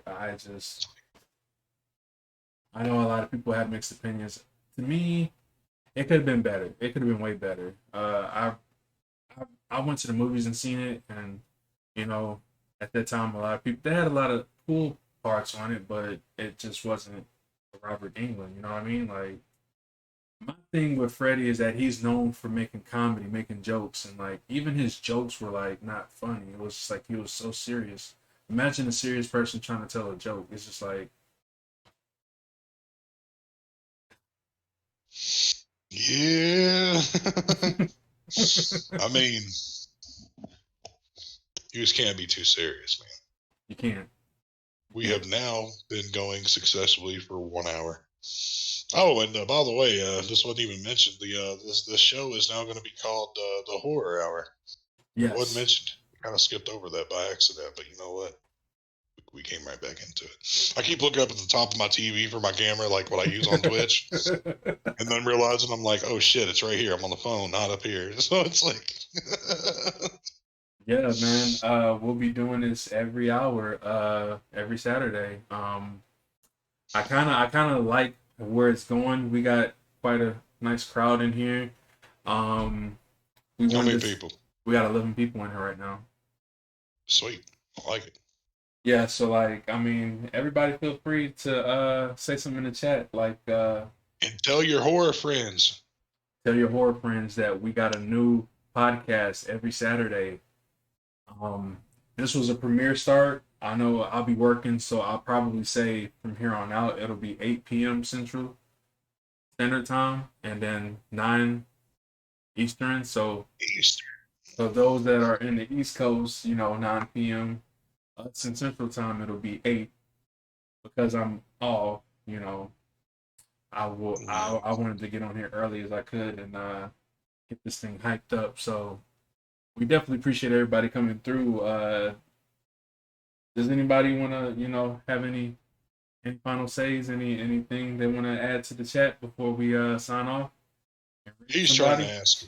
I know a lot of people have mixed opinions. To me, it could have been better. It could have been way better. I went to the movies and seen it, and you know, at that time, a lot of people they had a lot of cool parts on it, but it just wasn't Robert Englund. You know what I mean? Like my thing with Freddie is that he's known for making comedy, making jokes, and like even his jokes were like not funny. It was just like he was so serious. Imagine a serious person trying to tell a joke. It's just like, Yeah, I mean, you just can't be too serious, man. you can't. We Yeah. have now been going successfully for 1 hour. Oh, and by the way, this wasn't even mentioned. This show is now going to be called the Horror Hour. It wasn't Yes. mentioned. Kind of skipped over that by accident, but you know what? We came right back into it. I keep looking up at the top of my TV for my camera, like what I use on Twitch, and then realizing I'm like, oh shit, it's right here. I'm on the phone, not up here. So it's like, Yeah, man. We'll be doing this every hour, every Saturday. I kinda like where it's going. We got quite a nice crowd in here. Um, we how wanted many this. people? We got 11 people in here right now. Sweet, I like it. Yeah, so like, I mean, everybody feel free to say something in the chat. Like, And tell your horror friends. tell your horror friends that we got a new podcast every Saturday. Um, this was a premiere start. I know I'll be working, so I'll probably say from here on out it'll be 8 p.m. Central Standard Time and then 9 Eastern. So Easter. those that are in the East Coast, 9 p.m. Us in Central Time, it'll be 8 because I'm off. You know, I will. Yeah. I wanted to get on here early as I could and get this thing hyped up. So we definitely appreciate everybody coming through. Does anybody want to, have any final says? Anything they want to add to the chat before we sign off? He's trying to ask.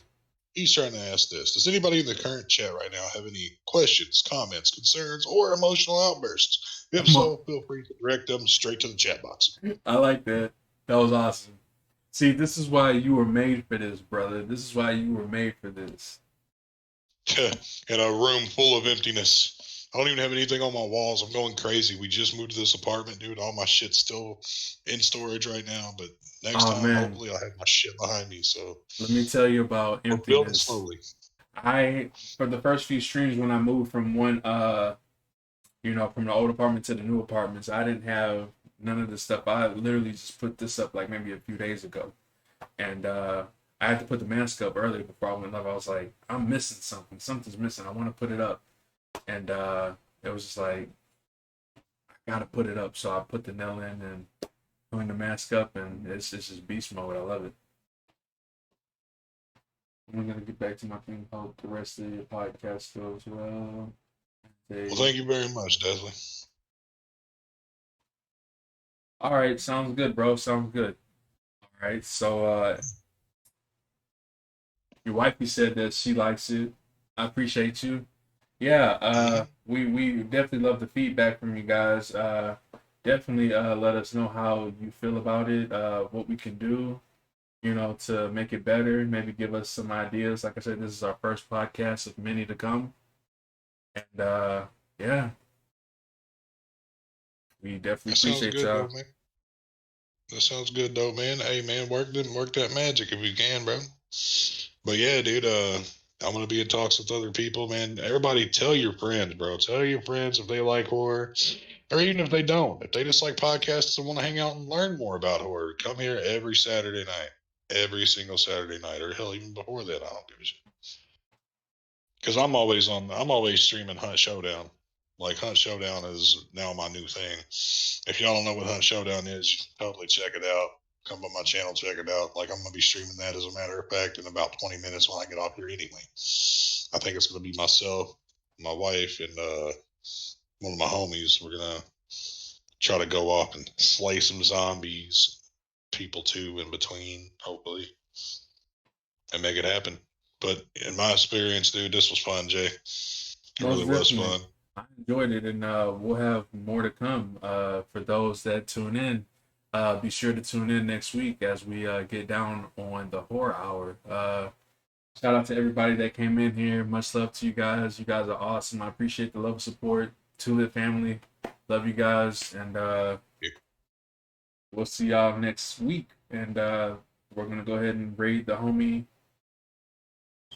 He's trying to ask this. Does anybody in the current chat right now have any questions, comments, concerns, or emotional outbursts? If so, feel free to direct them straight to the chat box. I like that. That was awesome. See, this is why you were made for this, brother. This is why you were made for this. In a room full of emptiness. I don't even have anything on my walls. I'm going crazy. We just moved to this apartment, dude. All my shit's still in storage right now, but next time, man. hopefully, I'll have my shit behind me. So let me tell you about we're building emptiness. slowly. For the first few streams when I moved from from the old apartment to the new apartments, I didn't have none of this stuff. I literally just put this up like maybe a few days ago, and I had to put the mask up earlier before I went live. I was like, I'm missing something. Something's missing. I want to put it up, and it was just like, I gotta put it up. So I put the nail in and putting the mask up, and it's just beast mode. I love it. I'm gonna get back to my thing. Hope the rest of your podcast goes well. Well, thank you very much, Desley. All right, sounds good, bro. Sounds good. All right, so your wifey said that she likes it. I appreciate you. Yeah, we definitely love the feedback from you guys. Definitely let us know how you feel about it, what we can do, to make it better. Maybe give us some ideas. Like I said, this is our first podcast of many to come. And yeah, we definitely appreciate y'all. Though, man. That sounds good, though, man. Hey, man, work that magic if you can, bro. But yeah, dude, I'm gonna be in talks with other people, man. Everybody, tell your friends, bro. Tell your friends if they like horror, or even if they don't. If they just like podcasts and want to hang out and learn more about horror, come here every Saturday night, every single Saturday night, or hell, even before that. I don't give a shit. Because I'm always streaming Hunt Showdown. Like, Hunt Showdown is now my new thing. If y'all don't know what Hunt Showdown is, totally check it out. Come on my channel, check it out. Like, I'm going to be streaming that, as a matter of fact, in about 20 minutes when I get off here anyway. I think it's going to be myself, my wife, and one of my homies. We're going to try to go off and slay some zombies, people too, in between, hopefully, and make it happen. But in my experience, dude, this was fun, Jay. It really was fun. I enjoyed it, and we'll have more to come. For those that tune in, be sure to tune in next week as we get down on the horror hour. Shout out to everybody that came in here. Much love to you guys. You guys are awesome. I appreciate the love and support. Two Lit family, love you guys, and we'll see y'all next week. And we're gonna go ahead and raid the homie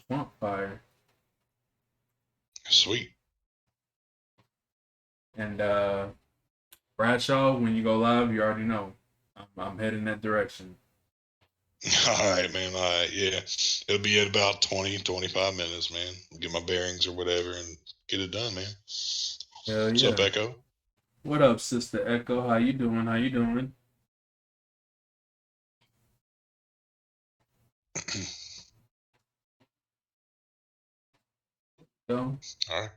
Swamp Fire. Sweet. And Bradshaw, when you go live, you already know I'm heading that direction. All right, man. All right, yeah. It'll be at about 20, 25 minutes, man. Get my bearings or whatever and get it done, man. Hell yeah. What's up, Echo? What up, Sister Echo? How you doing? How you doing? So, all right.